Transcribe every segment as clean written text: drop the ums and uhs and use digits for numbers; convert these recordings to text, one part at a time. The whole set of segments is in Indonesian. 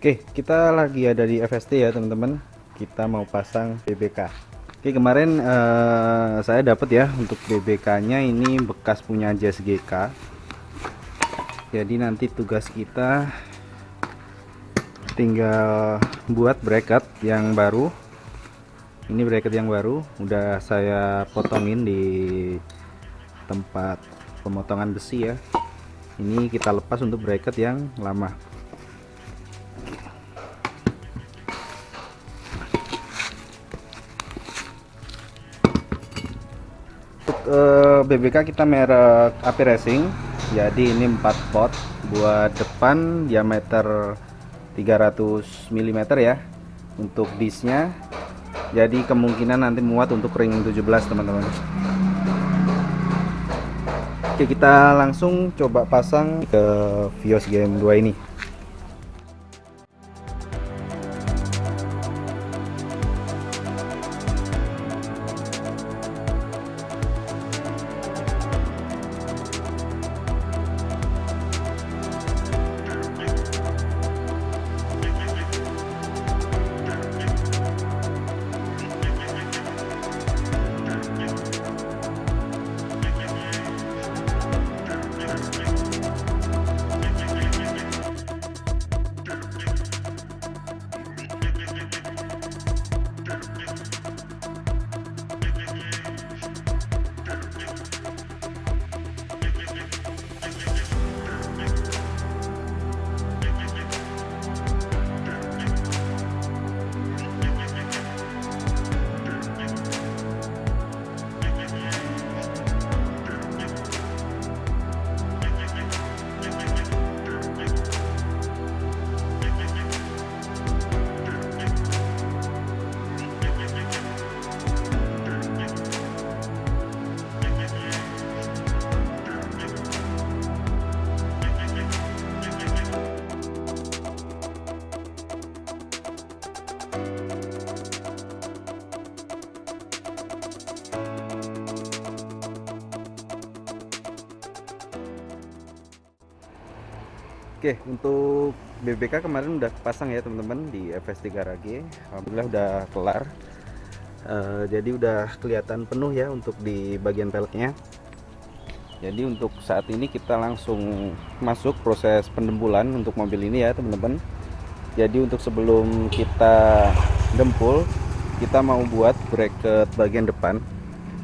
Oke, kita lagi ada di FST ya teman-teman. Kita mau pasang BBK. Oke, kemarin saya dapat ya untuk BBK-nya ini bekas punya JSGK. Jadi nanti tugas kita tinggal buat bracket yang baru. Ini bracket yang baru, udah saya potongin di tempat pemotongan besi ya. Ini kita lepas untuk bracket yang lama. BBK kita merek AP Racing, jadi ini 4 pot. Buat depan diameter 300 mm ya untuk disnya, jadi kemungkinan nanti muat untuk ring 17 teman-teman. Oke, kita langsung coba pasang ke Vios Game 2 ini. Oke, untuk BBK kemarin udah pasang ya teman-teman di FST Garage. Alhamdulillah udah kelar. Jadi udah kelihatan penuh ya untuk di bagian peleknya. Jadi untuk saat ini kita langsung masuk proses pendempulan untuk mobil ini ya teman-teman. Jadi untuk sebelum kita dempul, kita mau buat bracket bagian depan.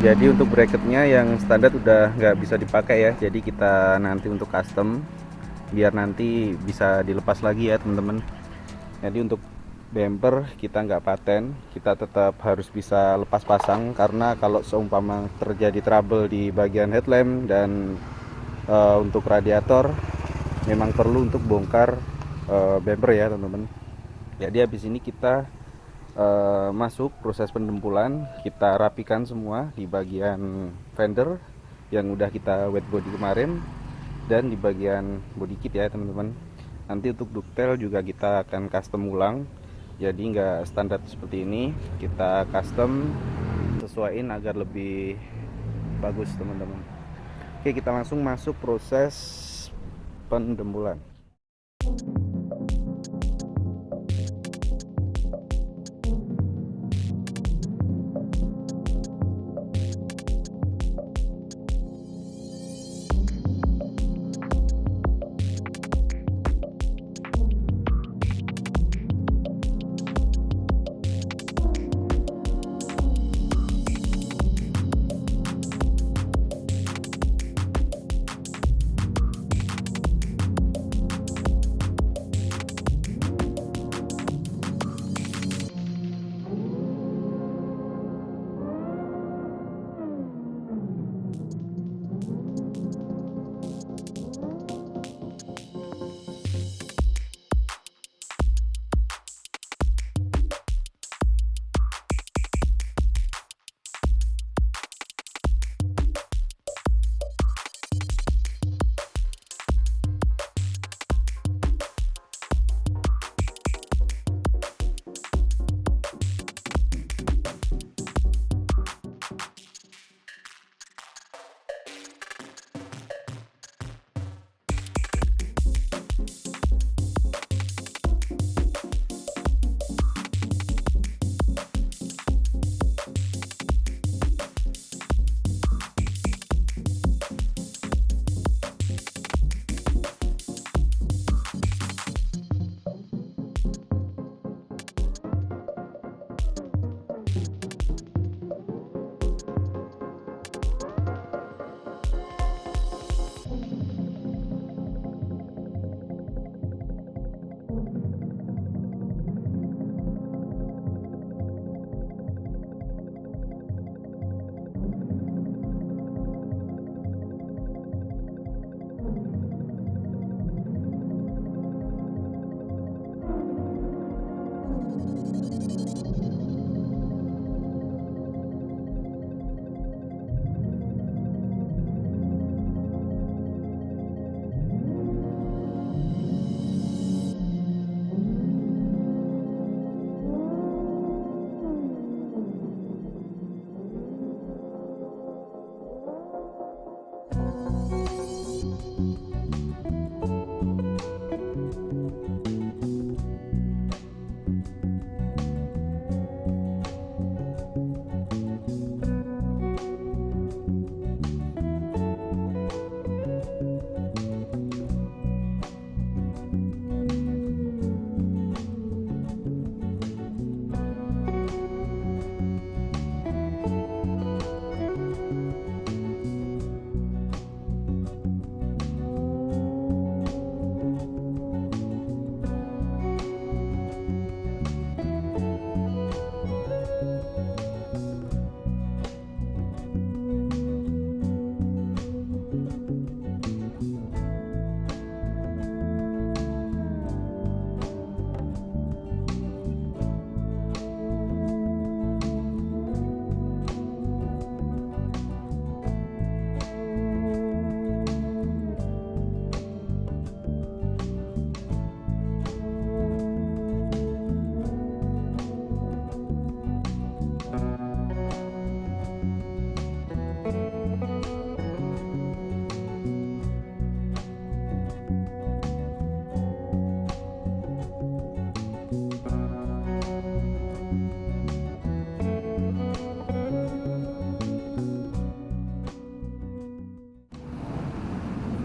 Jadi untuk bracketnya yang standar udah nggak bisa dipakai ya. Jadi kita nanti untuk custom biar nanti bisa dilepas lagi ya teman-teman. Jadi untuk bumper kita nggak paten, kita tetap harus bisa lepas pasang, karena kalau seumpama terjadi trouble di bagian headlamp dan untuk radiator memang perlu untuk bongkar bumper ya teman-teman. Jadi habis ini kita masuk proses pendempulan, kita rapikan semua di bagian fender yang udah kita wet body kemarin dan di bagian body kit ya teman-teman. Nanti untuk detail juga kita akan custom ulang, jadi nggak standar seperti ini, kita custom sesuaiin agar lebih bagus teman-teman. Oke, kita langsung masuk proses pendempulan.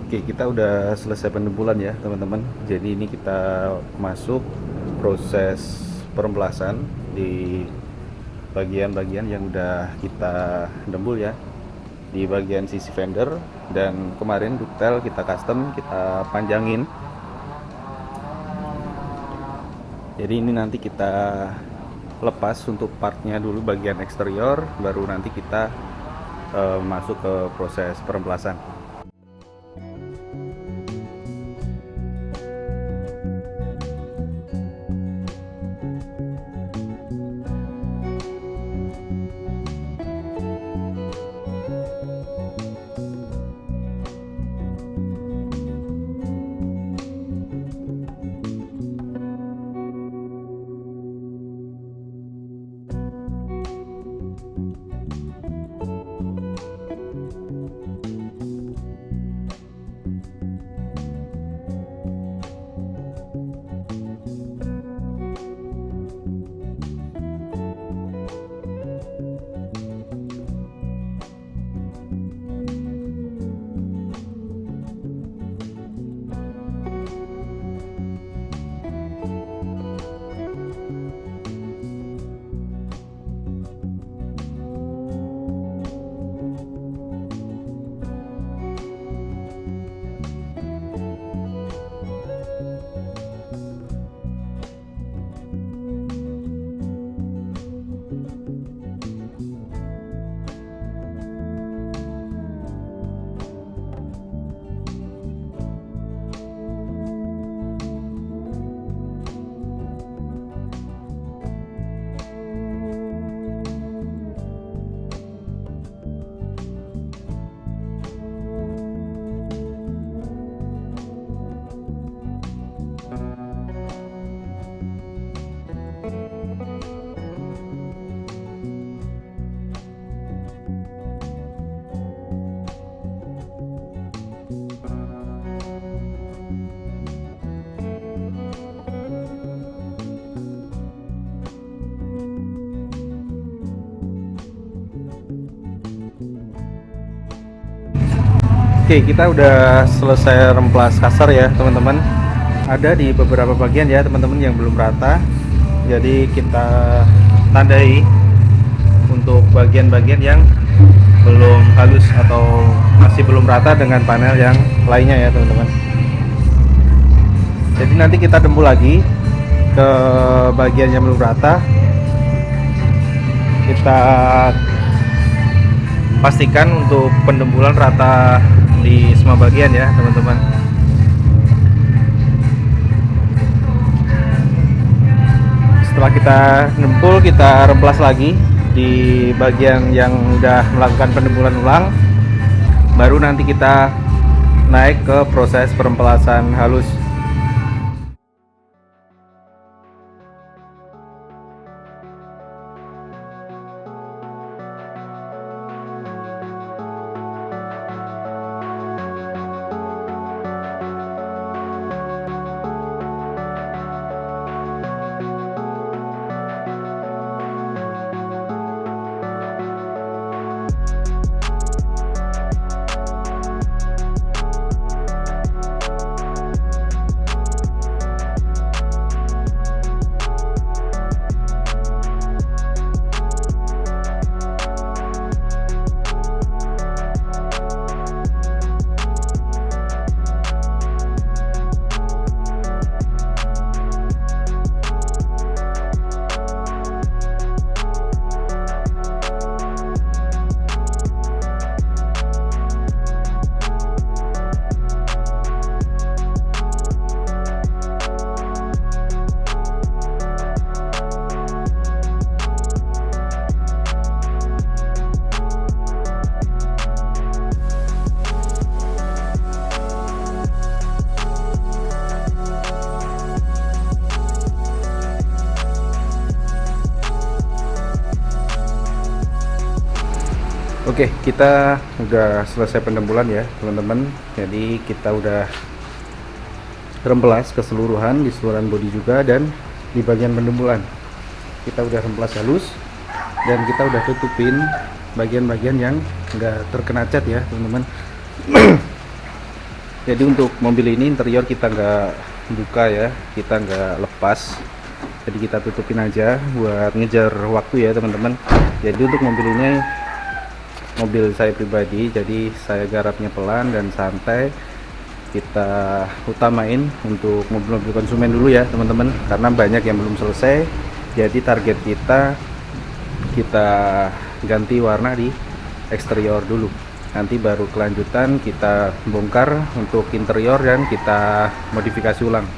Oke, kita udah selesai pendempulan ya teman-teman. Jadi ini kita masuk proses perempelasan di bagian-bagian yang udah kita dembul ya. Di bagian sisi fender, dan kemarin detail kita custom, kita panjangin. Jadi ini nanti kita lepas untuk partnya dulu bagian eksterior, baru nanti kita masuk ke proses peremplasan. Oke, kita udah selesai remplas kasar ya teman-teman. Ada di beberapa bagian ya teman-teman yang belum rata, jadi kita tandai untuk bagian-bagian yang belum halus atau masih belum rata dengan panel yang lainnya ya teman-teman. Jadi nanti kita dempul lagi ke bagian yang belum rata, kita pastikan untuk pendembulan rata di semua bagian ya teman-teman. Setelah kita dempul, kita remplas lagi di bagian yang udah melakukan pendembulan ulang, baru nanti kita naik ke proses peremplasan halus. Oke, kita udah selesai pendembulan ya teman-teman. Jadi kita udah remplas keseluruhan di seluruhan bodi juga, dan di bagian pendembulan kita udah remplas halus, dan kita udah tutupin bagian-bagian yang enggak terkena cat ya teman-teman. Jadi untuk mobil ini interior kita nggak buka ya, kita nggak lepas, jadi kita tutupin aja buat ngejar waktu ya teman-teman. Jadi untuk mobil ini mobil saya pribadi, jadi saya garapnya pelan dan santai. Kita utamain untuk mobil-mobil konsumen dulu ya teman-teman, karena banyak yang belum selesai. Jadi target kita ganti warna di eksterior dulu, nanti baru kelanjutan kita bongkar untuk interior dan kita modifikasi ulang.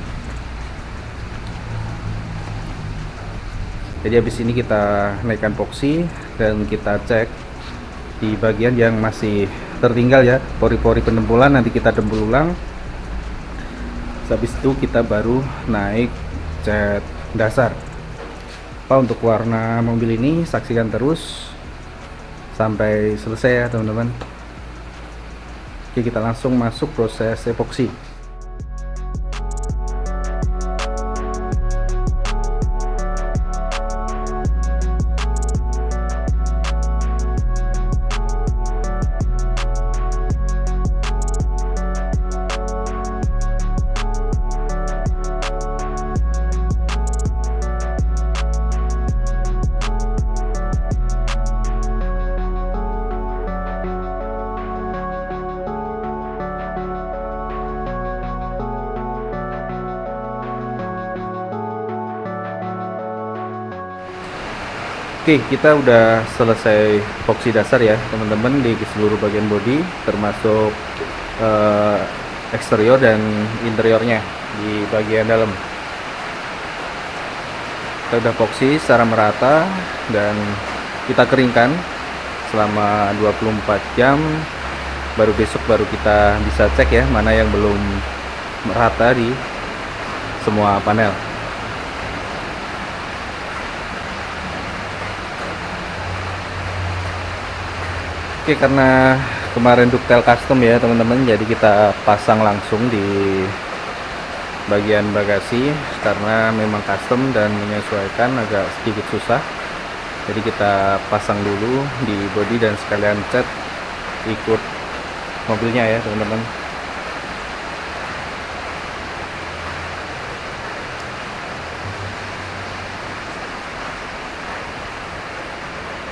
Jadi habis ini kita naikkan epoxy dan kita cek di bagian yang masih tertinggal ya, pori-pori pendempulan nanti kita dempul ulang. Habis itu kita baru naik cat dasar. Untuk warna mobil ini saksikan terus sampai selesai ya teman-teman. Oke, kita langsung masuk proses epoxy. Oke, kita udah selesai epoxy dasar ya teman-teman di seluruh bagian bodi, termasuk eksterior dan interiornya di bagian dalam. Kita udah epoxy secara merata dan kita keringkan selama 24 jam. Baru besok baru kita bisa cek ya mana yang belum merata di semua panel. Oke, karena kemarin detail custom ya teman-teman, jadi kita pasang langsung di bagian bagasi karena memang custom dan menyesuaikan agak sedikit susah. Jadi kita pasang dulu di bodi dan sekalian cat ikut mobilnya ya teman-teman.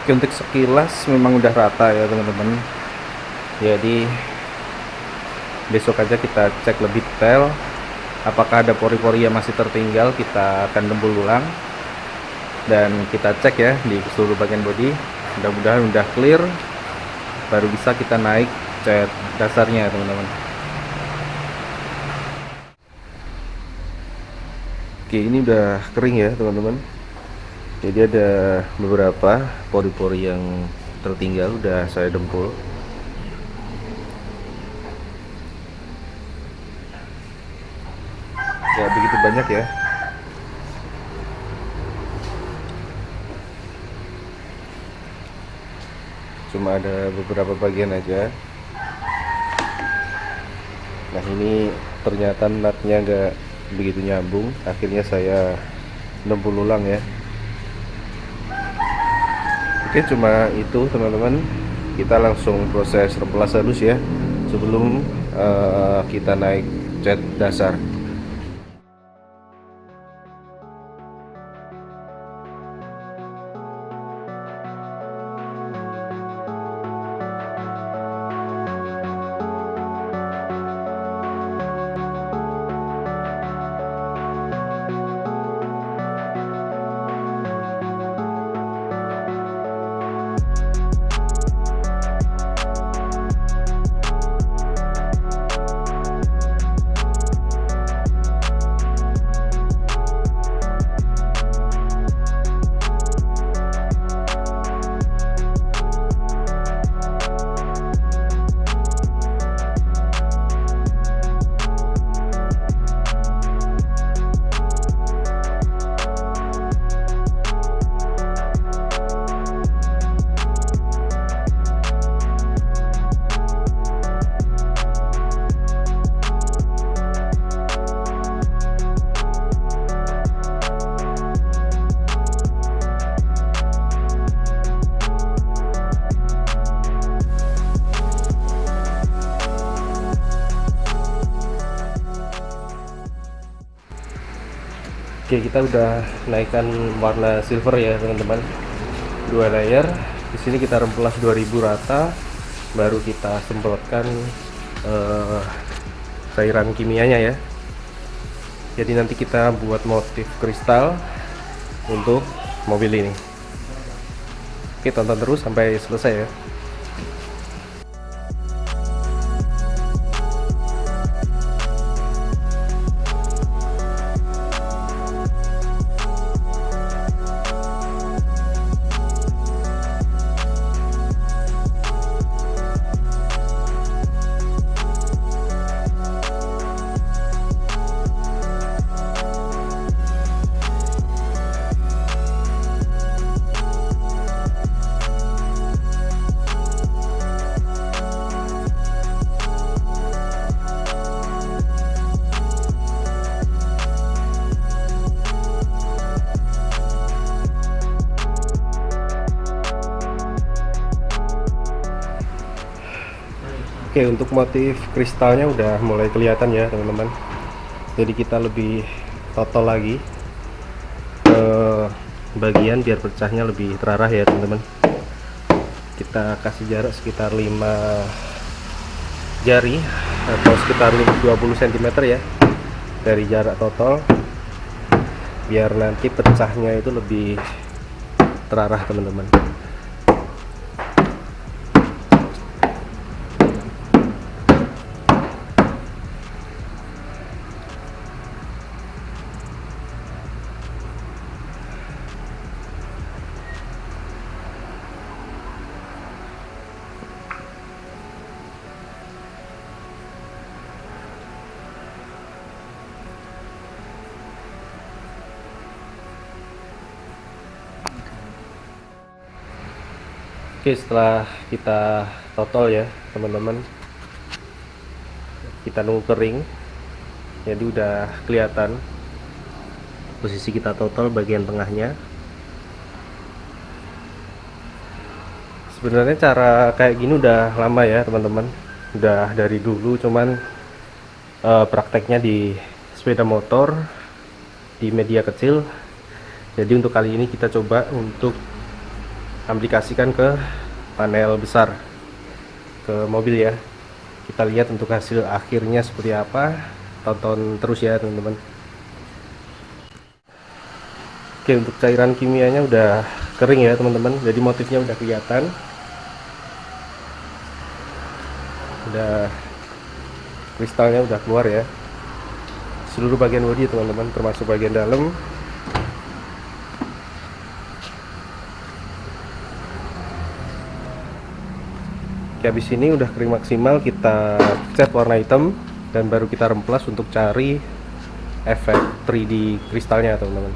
Untuk sekilas memang udah rata ya teman-teman, jadi besok aja kita cek lebih detail apakah ada pori-pori yang masih tertinggal. Kita akan dempul ulang dan kita cek ya di seluruh bagian bodi. Mudah-mudahan udah clear, baru bisa kita naik cat dasarnya teman-teman. Oke, ini udah kering ya teman-teman. Jadi ada beberapa pori-pori yang tertinggal udah saya dempul. Ya begitu banyak ya. Cuma ada beberapa bagian aja. Nah ini ternyata nutnya nggak begitu nyambung. Akhirnya saya dempul ulang ya. Oke, cuma itu teman-teman, kita langsung proses repelas halus ya sebelum kita naik cat dasar. Oke, kita udah naikkan warna silver ya teman-teman, 2 layer. Di sini kita remplas 2000 rata, baru kita semprotkan cairan kimianya ya. Jadi nanti kita buat motif kristal untuk mobil ini. Oke, tonton terus sampai selesai ya. Oke, untuk motif kristalnya udah mulai kelihatan ya teman-teman. Jadi kita lebih totol lagi ke bagian biar pecahnya lebih terarah ya teman-teman. Kita kasih jarak sekitar 5 jari atau sekitar 20 cm ya dari jarak total, biar nanti pecahnya itu lebih terarah teman-teman. Oke, setelah kita totol ya teman-teman, kita nunggu kering, jadi udah kelihatan posisi kita totol bagian tengahnya. Sebenarnya cara kayak gini udah lama ya teman-teman, udah dari dulu, cuman prakteknya di sepeda motor di media kecil. Jadi untuk kali ini kita coba untuk aplikasikan ke panel besar, ke mobil ya. Kita lihat untuk hasil akhirnya seperti apa. Tonton terus ya teman-teman. Oke, untuk cairan kimianya udah kering ya teman-teman, jadi motifnya udah kelihatan, udah kristalnya udah keluar ya, seluruh bagian bodi teman-teman, termasuk bagian dalam. Habis ini udah kering maksimal, kita cat warna hitam dan baru kita remplas untuk cari efek 3D kristalnya teman-teman.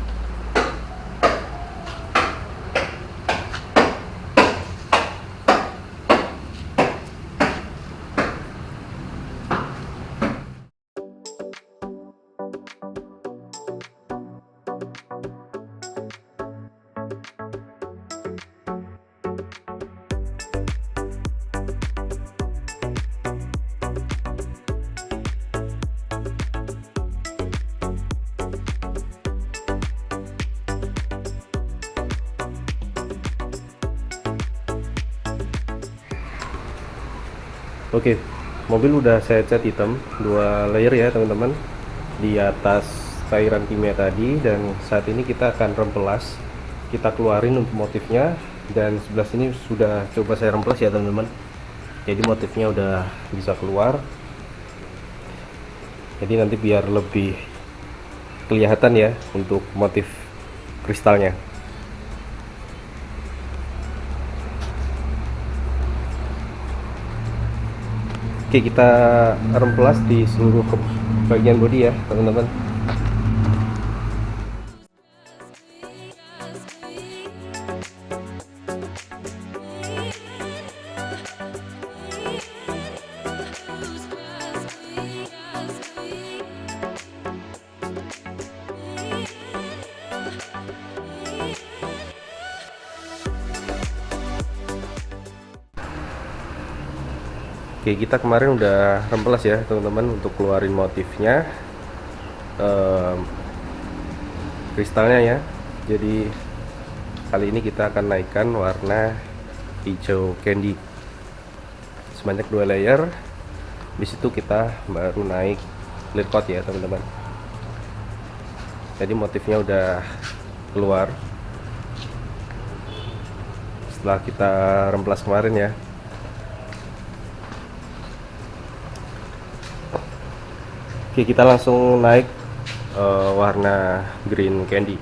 Oke, mobil udah saya cat hitam 2 layer ya teman-teman, di atas cairan kimia tadi, dan saat ini kita akan remplas. Kita keluarin untuk motifnya, dan sebelah sini sudah coba saya remplas ya teman-teman. Jadi motifnya udah bisa keluar. Jadi nanti biar lebih kelihatan ya untuk motif kristalnya. Oke, kita remplas di seluruh bagian bodi ya teman-teman. Oke, kita kemarin udah remplas ya teman-teman untuk keluarin motifnya, kristalnya ya. Jadi kali ini kita akan naikkan warna hijau candy sebanyak 2 layer. Di situ kita baru naik clear coat ya teman-teman. Jadi motifnya udah keluar setelah kita remplas kemarin ya. Oke, kita langsung naik warna green candy.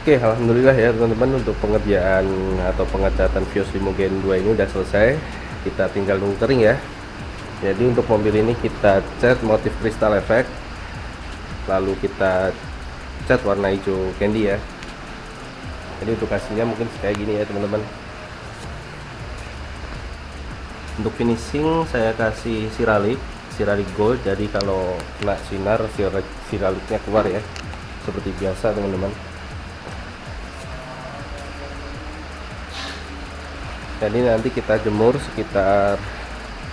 Oke, alhamdulillah ya teman-teman, untuk pengerjaan atau pengecatan Vios Limo Gen 2 ini udah selesai. Kita tinggal nunggu kering ya. Jadi untuk mobil ini kita cat motif kristal efek, lalu kita cat warna hijau candy ya. Jadi untuk hasilnya mungkin kayak gini ya teman-teman. Untuk finishing saya kasih siralik gold, jadi kalau kena sinar siraliknya keluar ya, seperti biasa teman-teman. Jadi nanti kita jemur sekitar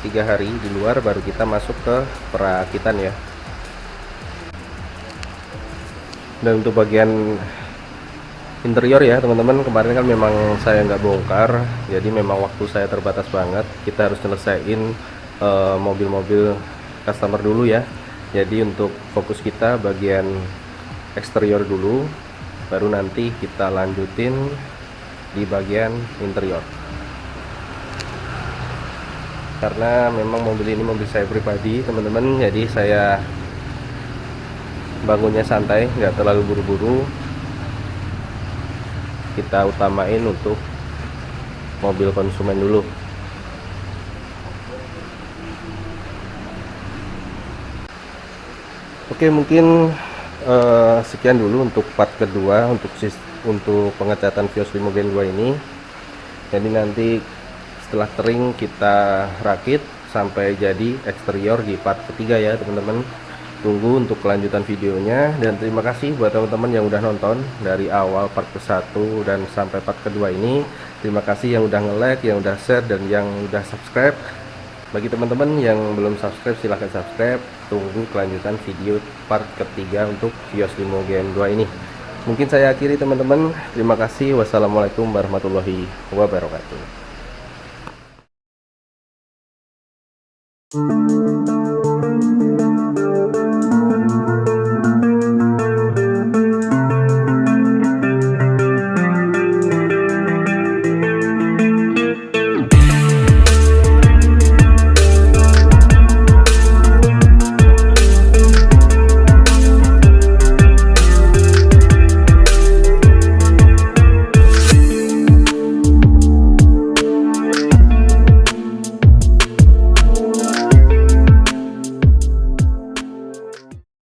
3 hari di luar, baru kita masuk ke perakitan ya. Dan untuk bagian interior ya teman-teman, kemarin kan memang saya nggak bongkar, jadi memang waktu saya terbatas banget. Kita harus nyelesain mobil-mobil customer dulu ya. Jadi untuk fokus kita bagian eksterior dulu, baru nanti kita lanjutin di bagian interior. Karena memang mobil ini mobil saya pribadi teman-teman, jadi saya bangunnya santai, nggak terlalu buru-buru. Kita utamain untuk mobil konsumen dulu. Oke, mungkin sekian dulu untuk part kedua untuk pengecatan Vios Limo Gen 2 ini. Jadi nanti setelah kering kita rakit sampai jadi eksterior di part ketiga ya teman-teman. Tunggu untuk kelanjutan videonya, dan terima kasih buat teman-teman yang udah nonton dari awal part ke-1 dan sampai part kedua ini. Terima kasih yang udah nge-like, yang udah share, dan yang udah subscribe. Bagi teman-teman yang belum subscribe, silahkan subscribe. Tunggu kelanjutan video part ketiga untuk Vios Limo Gen 2 ini. Mungkin saya akhiri teman-teman. Terima kasih. Wassalamualaikum warahmatullahi wabarakatuh.